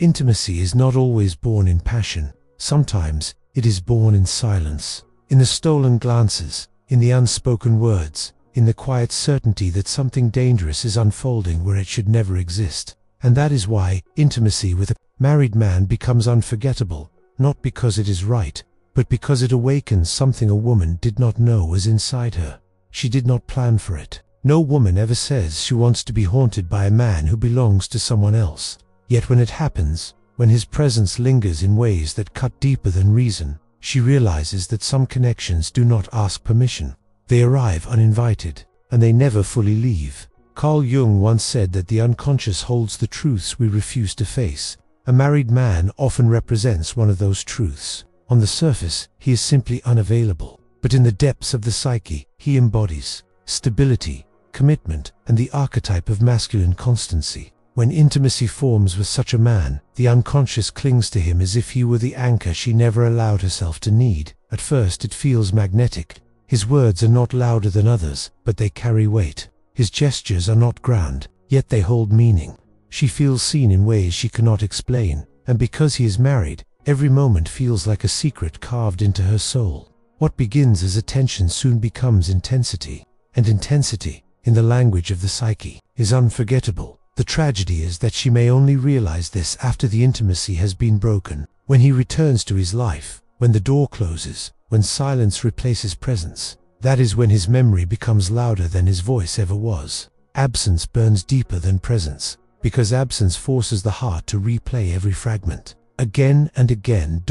Intimacy is not always born in passion. Sometimes it is born in silence, in the stolen glances, in the unspoken words, in the quiet certainty that something dangerous is unfolding where it should never exist. And that is why intimacy with a married man becomes unforgettable, not because it is right, but because it awakens something a woman did not know was inside her. She did not plan for it. No woman ever says she wants to be haunted by a man who belongs to someone else. Yet when it happens, when his presence lingers in ways that cut deeper than reason, she realizes that some connections do not ask permission. They arrive uninvited, and they never fully leave. Carl Jung once said that the unconscious holds the truths we refuse to face. A married man often represents one of those truths. On the surface, he is simply unavailable, but in the depths of the psyche, he embodies stability, commitment, and the archetype of masculine constancy. When intimacy forms with such a man, the unconscious clings to him as if he were the anchor she never allowed herself to need. At first it feels magnetic. His words are not louder than others, but they carry weight. His gestures are not grand, yet they hold meaning. She feels seen in ways she cannot explain, and because he is married, every moment feels like a secret carved into her soul. What begins as attention soon becomes intensity, and intensity, in the language of the psyche, is unforgettable. The tragedy is that she may only realize this after the intimacy has been broken, when he returns to his life, when the door closes, when silence replaces presence. That is when his memory becomes louder than his voice ever was. Absence burns deeper than presence, because absence forces the heart to replay every fragment, again and again.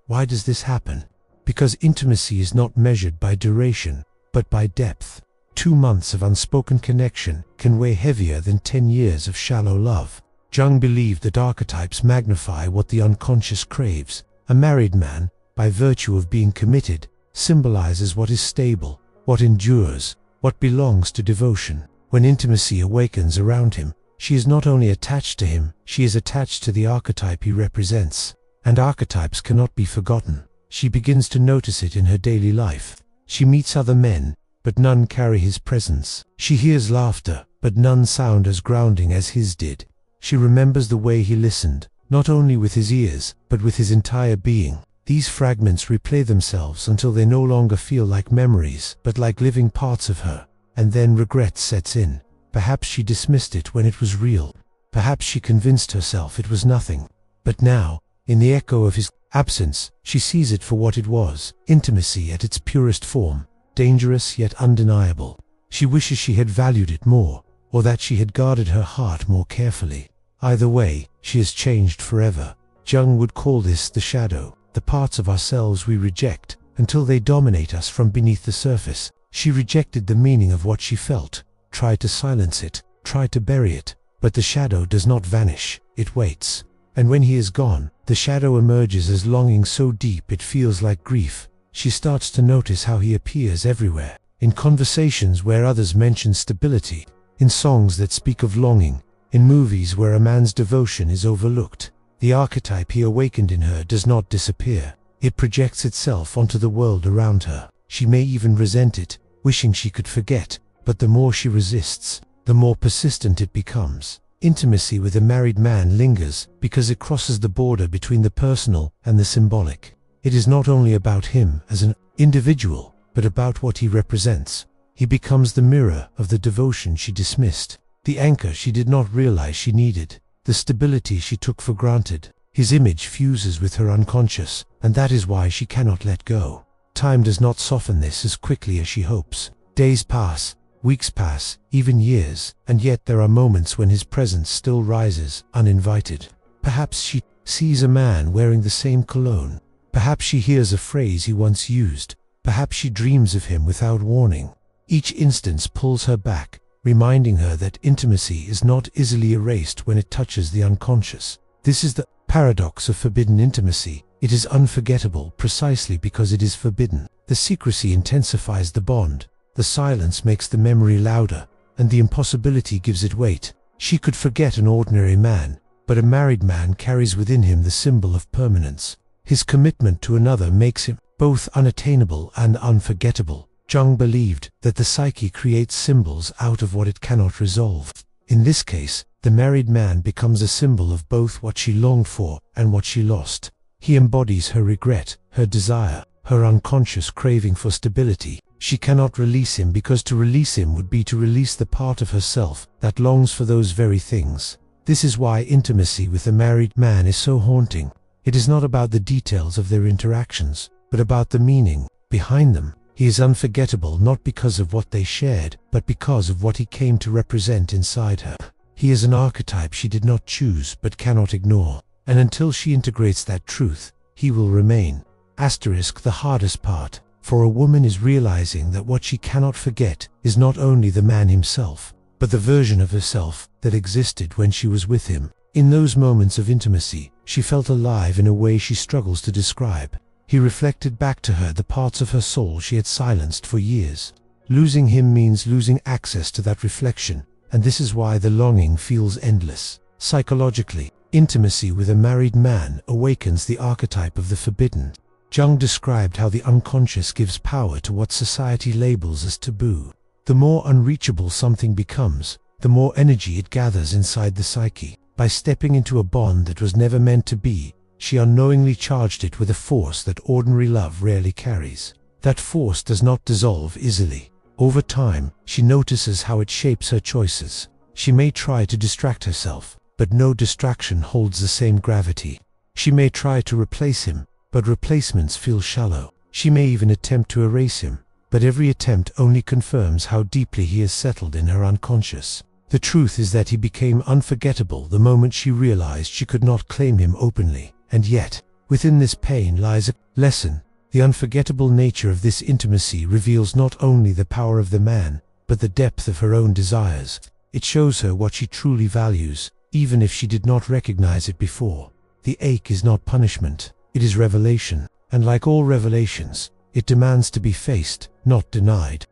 Why does this happen? Because intimacy is not measured by duration, but by depth. 2 months of unspoken connection can weigh heavier than 10 years of shallow love. Jung believed that archetypes magnify what the unconscious craves. A married man, by virtue of being committed, symbolizes what is stable, what endures, what belongs to devotion. When intimacy awakens around him, she is not only attached to him, she is attached to the archetype he represents. And archetypes cannot be forgotten. She begins to notice it in her daily life. She meets other men, but none carry his presence. She hears laughter, but none sound as grounding as his did. She remembers the way he listened, not only with his ears, but with his entire being. These fragments replay themselves until they no longer feel like memories, but like living parts of her. And then regret sets in. Perhaps she dismissed it when it was real. Perhaps she convinced herself it was nothing. But now, in the echo of his absence, she sees it for what it was, intimacy at its purest form. Dangerous yet undeniable. She wishes she had valued it more, or that she had guarded her heart more carefully. Either way, she has changed forever. Jung would call this the shadow, the parts of ourselves we reject until they dominate us from beneath the surface. She rejected the meaning of what she felt, tried to silence it, tried to bury it, but the shadow does not vanish, it waits. And when he is gone, the shadow emerges as longing so deep it feels like grief. She starts to notice how he appears everywhere, in conversations where others mention stability, in songs that speak of longing, in movies where a man's devotion is overlooked. The archetype he awakened in her does not disappear. It projects itself onto the world around her. She may even resent it, wishing she could forget, but the more she resists, the more persistent it becomes. Intimacy with a married man lingers because it crosses the border between the personal and the symbolic. It is not only about him as an individual, but about what he represents. He becomes the mirror of the devotion she dismissed, the anchor she did not realize she needed, the stability she took for granted. His image fuses with her unconscious, and that is why she cannot let go. Time does not soften this as quickly as she hopes. Days pass, weeks pass, even years, and yet there are moments when his presence still rises, uninvited. Perhaps she sees a man wearing the same cologne. Perhaps she hears a phrase he once used. Perhaps she dreams of him without warning. Each instance pulls her back, reminding her that intimacy is not easily erased when it touches the unconscious. This is the paradox of forbidden intimacy. It is unforgettable precisely because it is forbidden. The secrecy intensifies the bond, the silence makes the memory louder, and the impossibility gives it weight. She could forget an ordinary man, but a married man carries within him the symbol of permanence. His commitment to another makes him both unattainable and unforgettable. Jung believed that the psyche creates symbols out of what it cannot resolve. In this case, the married man becomes a symbol of both what she longed for and what she lost. He embodies her regret, her desire, her unconscious craving for stability. She cannot release him because to release him would be to release the part of herself that longs for those very things. This is why intimacy with a married man is so haunting. It is not about the details of their interactions, but about the meaning behind them. He is unforgettable not because of what they shared, but because of what he came to represent inside her. He is an archetype she did not choose but cannot ignore, and until she integrates that truth, he will remain. Asterisk, the hardest part for a woman is realizing that what she cannot forget is not only the man himself, but the version of herself that existed when she was with him. In those moments of intimacy, she felt alive in a way she struggles to describe. He reflected back to her the parts of her soul she had silenced for years. Losing him means losing access to that reflection, and this is why the longing feels endless. Psychologically, intimacy with a married man awakens the archetype of the forbidden. Jung described how the unconscious gives power to what society labels as taboo. The more unreachable something becomes, the more energy it gathers inside the psyche. By stepping into a bond that was never meant to be, she unknowingly charged it with a force that ordinary love rarely carries. That force does not dissolve easily. Over time, she notices how it shapes her choices. She may try to distract herself, but no distraction holds the same gravity. She may try to replace him, but replacements feel shallow. She may even attempt to erase him, but every attempt only confirms how deeply he has settled in her unconscious. The truth is that he became unforgettable the moment she realized she could not claim him openly. And yet, within this pain lies a lesson. The unforgettable nature of this intimacy reveals not only the power of the man, but the depth of her own desires. It shows her what she truly values, even if she did not recognize it before. The ache is not punishment, it is revelation, and like all revelations, it demands to be faced, not denied.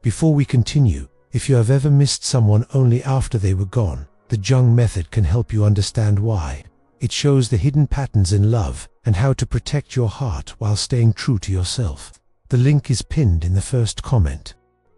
Before we continue, if you have ever missed someone only after they were gone, the Jung method can help you understand why. It shows the hidden patterns in love and how to protect your heart while staying true to yourself. The link is pinned in the first comment.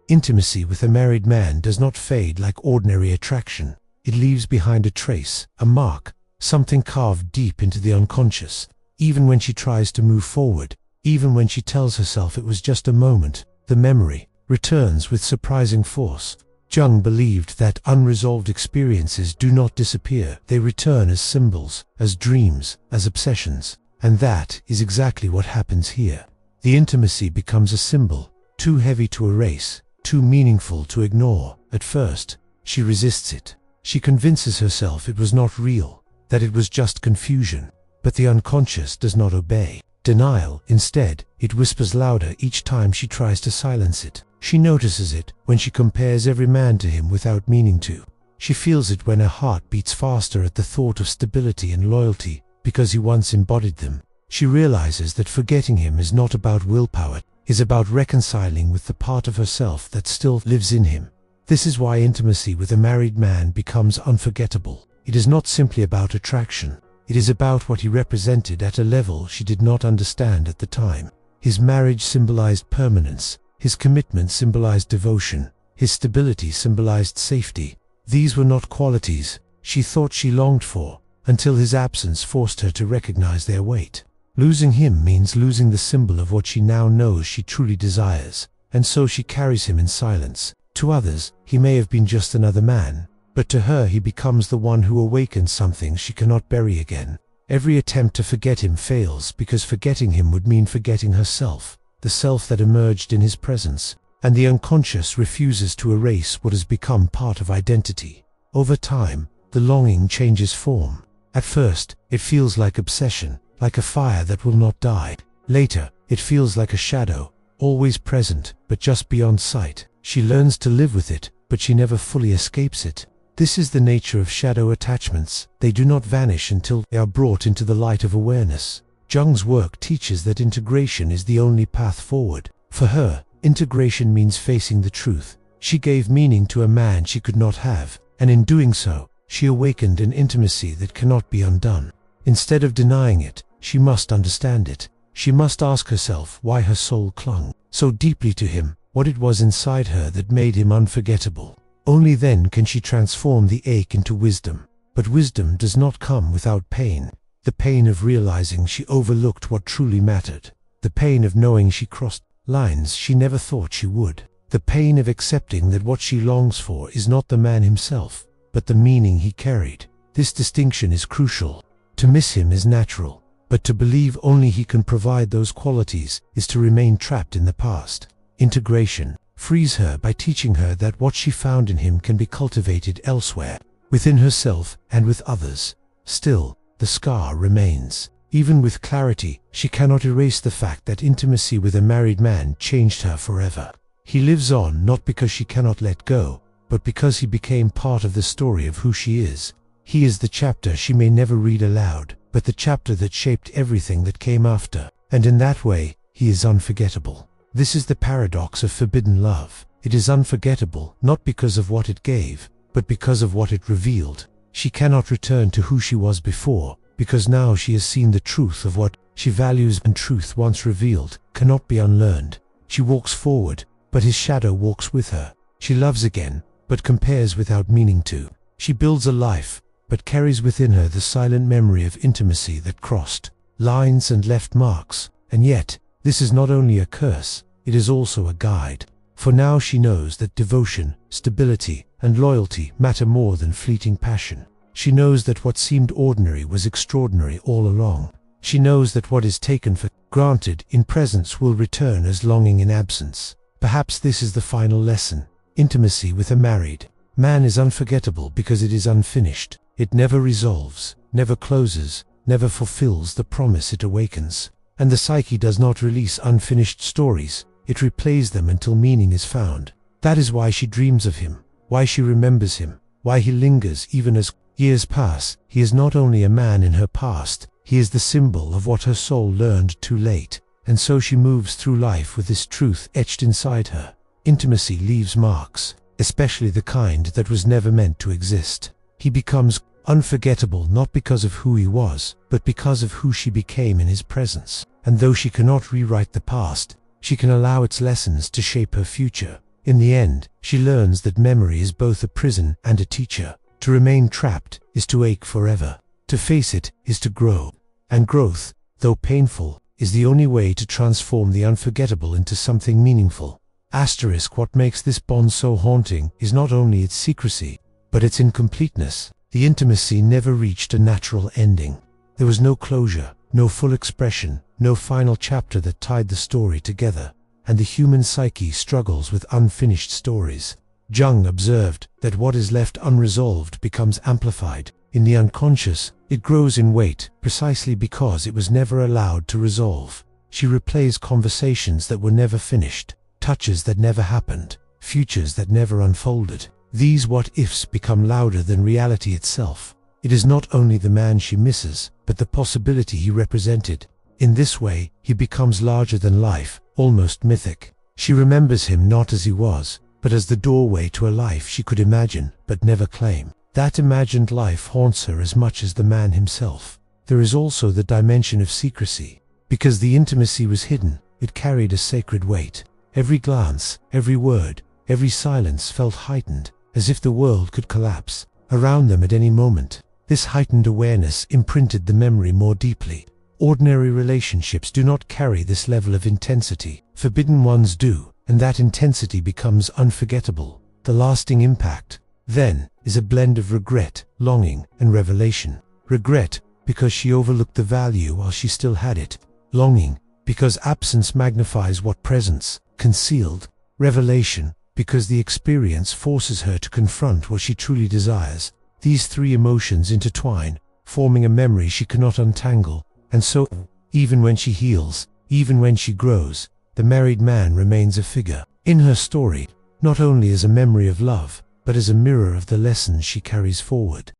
Intimacy with a married man does not fade like ordinary attraction. It leaves behind a trace, a mark, something carved deep into the unconscious. Even when she tries to move forward, even when she tells herself it was just a moment, the memory returns with surprising force. Jung believed that unresolved experiences do not disappear, they return as symbols, as dreams, as obsessions. And that is exactly what happens here. The intimacy becomes a symbol, too heavy to erase, too meaningful to ignore. At first, she resists it. She convinces herself it was not real, that it was just confusion. But the unconscious does not obey. Denial, instead, it whispers louder each time she tries to silence it. She notices it when she compares every man to him without meaning to. She feels it when her heart beats faster at the thought of stability and loyalty, because he once embodied them. She realizes that forgetting him is not about willpower, it is about reconciling with the part of herself that still lives in him. This is why intimacy with a married man becomes unforgettable. It is not simply about attraction. It is about what he represented at a level she did not understand at the time. His marriage symbolized permanence. His commitment symbolized devotion. His stability symbolized safety. These were not qualities she thought she longed for, until his absence forced her to recognize their weight. Losing him means losing the symbol of what she now knows she truly desires, and so she carries him in silence. To others, he may have been just another man, but to her he becomes the one who awakens something she cannot bury again. Every attempt to forget him fails because forgetting him would mean forgetting herself, the self that emerged in his presence, and the unconscious refuses to erase what has become part of identity. Over time, the longing changes form. At first, it feels like obsession, like a fire that will not die. Later, it feels like a shadow, always present, but just beyond sight. She learns to live with it, but she never fully escapes it. This is the nature of shadow attachments. They do not vanish until they are brought into the light of awareness. Jung's work teaches that integration is the only path forward. For her, integration means facing the truth. She gave meaning to a man she could not have, and in doing so, she awakened an intimacy that cannot be undone. Instead of denying it, she must understand it. She must ask herself why her soul clung so deeply to him, what it was inside her that made him unforgettable. Only then can she transform the ache into wisdom. But wisdom does not come without pain. The pain of realizing she overlooked what truly mattered. The pain of knowing she crossed lines she never thought she would. The pain of accepting that what she longs for is not the man himself, but the meaning he carried. This distinction is crucial. To miss him is natural, but to believe only he can provide those qualities is to remain trapped in the past. Integration frees her by teaching her that what she found in him can be cultivated elsewhere, within herself and with others. Still, the scar remains. Even with clarity, she cannot erase the fact that intimacy with a married man changed her forever. He lives on not because she cannot let go, but because he became part of the story of who she is. He is the chapter she may never read aloud, but the chapter that shaped everything that came after, and in that way, he is unforgettable. This is the paradox of forbidden love. It is unforgettable not because of what it gave, but because of what it revealed. She cannot return to who she was before, because now she has seen the truth of what she values, and truth once revealed cannot be unlearned. She walks forward, but his shadow walks with her. She loves again, but compares without meaning to. She builds a life, but carries within her the silent memory of intimacy that crossed lines and left marks. And yet, this is not only a curse, it is also a guide. For now she knows that devotion, stability, and loyalty matter more than fleeting passion. She knows that what seemed ordinary was extraordinary all along. She knows that what is taken for granted in presence will return as longing in absence. Perhaps this is the final lesson. Intimacy with a married man is unforgettable because it is unfinished. It never resolves, never closes, never fulfills the promise it awakens. And the psyche does not release unfinished stories. It replays them until meaning is found. That is why she dreams of him, why she remembers him, why he lingers even as years pass. He is not only a man in her past, he is the symbol of what her soul learned too late. And so she moves through life with this truth etched inside her. Intimacy leaves marks, especially the kind that was never meant to exist. He becomes unforgettable not because of who he was, but because of who she became in his presence. And though she cannot rewrite the past, she can allow its lessons to shape her future. In the end, she learns that memory is both a prison and a teacher. To remain trapped is to ache forever. To face it is to grow. And growth, though painful, is the only way to transform the unforgettable into something meaningful. Asterisk, what makes this bond so haunting is not only its secrecy, but its incompleteness. The intimacy never reached a natural ending. There was no closure, no full expression, no final chapter that tied the story together. And the human psyche struggles with unfinished stories. Jung observed that what is left unresolved becomes amplified. In the unconscious, it grows in weight precisely because it was never allowed to resolve. She replays conversations that were never finished, touches that never happened, futures that never unfolded. These what-ifs become louder than reality itself. It is not only the man she misses, but the possibility he represented. In this way, he becomes larger than life, almost mythic. She remembers him not as he was, but as the doorway to a life she could imagine, but never claim. That imagined life haunts her as much as the man himself. There is also the dimension of secrecy. Because the intimacy was hidden, it carried a sacred weight. Every glance, every word, every silence felt heightened, as if the world could collapse around them at any moment. This heightened awareness imprinted the memory more deeply. Ordinary relationships do not carry this level of intensity. Forbidden ones do, and that intensity becomes unforgettable. The lasting impact, then, is a blend of regret, longing, and revelation. Regret, because she overlooked the value while she still had it. Longing, because absence magnifies what presence concealed. Revelation, because the experience forces her to confront what she truly desires. These three emotions intertwine, forming a memory she cannot untangle. And so, even when she heals, even when she grows, the married man remains a figure in her story, not only as a memory of love, but as a mirror of the lessons she carries forward.